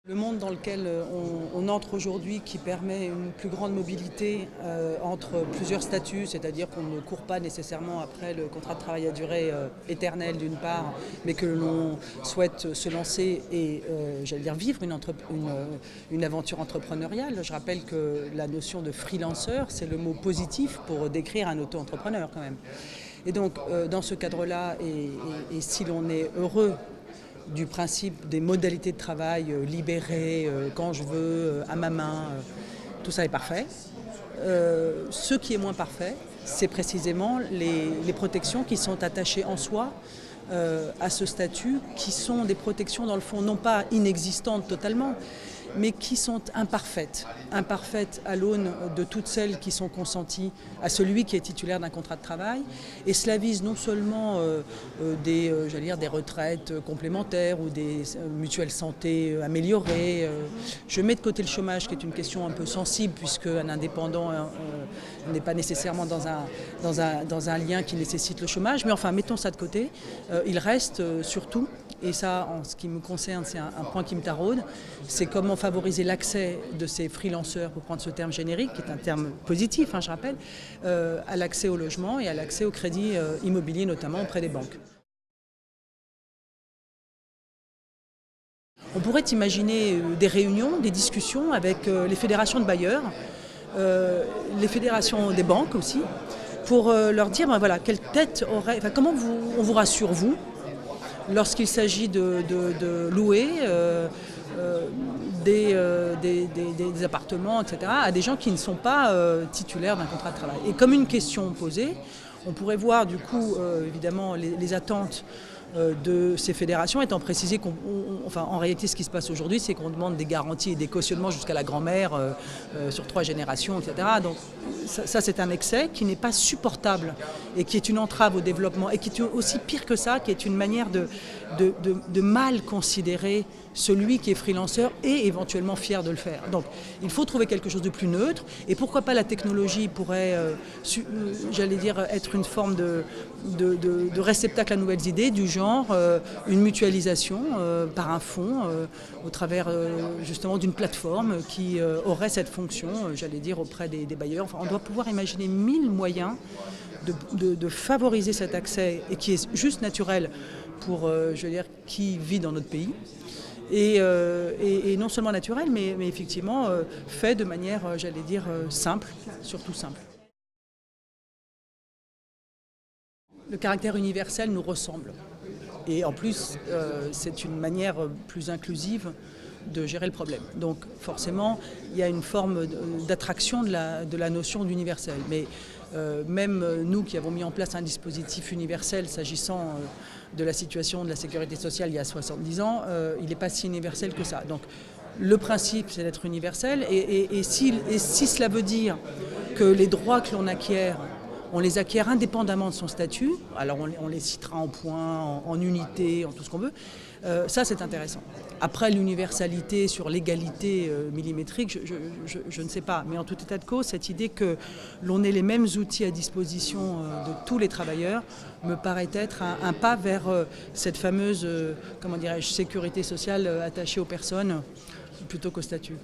Le monde dans lequel on entre aujourd'hui, qui permet une plus grande mobilité entre plusieurs statuts, c'est-à-dire qu'on ne court pas nécessairement après le contrat de travail à durée éternelle d'une part, mais que l'on souhaite se lancer et j'allais dire vivre une aventure entrepreneuriale. Je rappelle que la notion de freelancer, c'est le mot positif pour décrire un auto-entrepreneur quand même. Et donc dans ce cadre-là, et si l'on est heureux du principe des modalités de travail libérées, quand je veux, à ma main, tout ça est parfait. Ce qui est moins parfait, c'est précisément les protections qui sont attachées en soi à ce statut, qui sont des protections dans le fond non pas inexistantes totalement, mais qui sont imparfaites à l'aune de toutes celles qui sont consenties à celui qui est titulaire d'un contrat de travail. Et cela vise non seulement des retraites complémentaires ou des mutuelles santé améliorées. Je mets de côté le chômage, qui est une question un peu sensible, puisque un indépendant n'est pas nécessairement dans un lien qui nécessite le chômage. Mais enfin, mettons ça de côté. Il reste surtout, et ça, en ce qui me concerne, c'est un point qui me taraude, c'est comment favoriser l'accès de ces freelanceurs, pour prendre ce terme générique, qui est un terme positif, je rappelle, à l'accès au logement et à l'accès au crédit immobilier, notamment auprès des banques. On pourrait imaginer des réunions, des discussions avec les fédérations de bailleurs, les fédérations des banques aussi, pour leur dire, voilà, quelle tête aurait, comment on vous rassure, vous, lorsqu'il s'agit de louer des appartements, etc., à des gens qui ne sont pas titulaires d'un contrat de travail. Et comme une question posée, on pourrait voir du coup évidemment les attentes de ces fédérations, étant précisé en réalité ce qui se passe aujourd'hui, c'est qu'on demande des garanties et des cautionnements jusqu'à la grand-mère sur 3 générations, etc. Donc ça c'est un excès qui n'est pas supportable et qui est une entrave au développement et qui est aussi pire que ça, qui est une manière de mal considérer celui qui est freelanceur et éventuellement fier de le faire. Donc il faut trouver quelque chose de plus neutre, et pourquoi pas la technologie pourrait, j'allais dire, être une forme de réceptacle à nouvelles idées, du genre une mutualisation par un fonds au travers justement d'une plateforme qui aurait cette fonction, j'allais dire, auprès des bailleurs. Enfin, on doit pouvoir imaginer 1000 moyens de favoriser cet accès, et qui est juste naturel pour, je veux dire, qui vit dans notre pays. Et non seulement naturel, mais effectivement fait de manière, j'allais dire, simple, surtout simple. Le caractère universel nous ressemble. Et en plus, c'est une manière plus inclusive de gérer le problème. Donc forcément, il y a une forme d'attraction de la notion d'universel. Mais même nous qui avons mis en place un dispositif universel s'agissant de la situation de la sécurité sociale il y a 70 ans, il n'est pas si universel que ça. Donc le principe, c'est d'être universel, et si cela veut dire que les droits que l'on acquiert, on les acquiert indépendamment de son statut, alors on les citera en points, en unités, en tout ce qu'on veut, ça c'est intéressant. Après l'universalité sur l'égalité millimétrique, je ne sais pas, mais en tout état de cause, cette idée que l'on ait les mêmes outils à disposition de tous les travailleurs me paraît être un pas vers cette fameuse, comment dirais-je, sécurité sociale attachée aux personnes plutôt qu'au statut.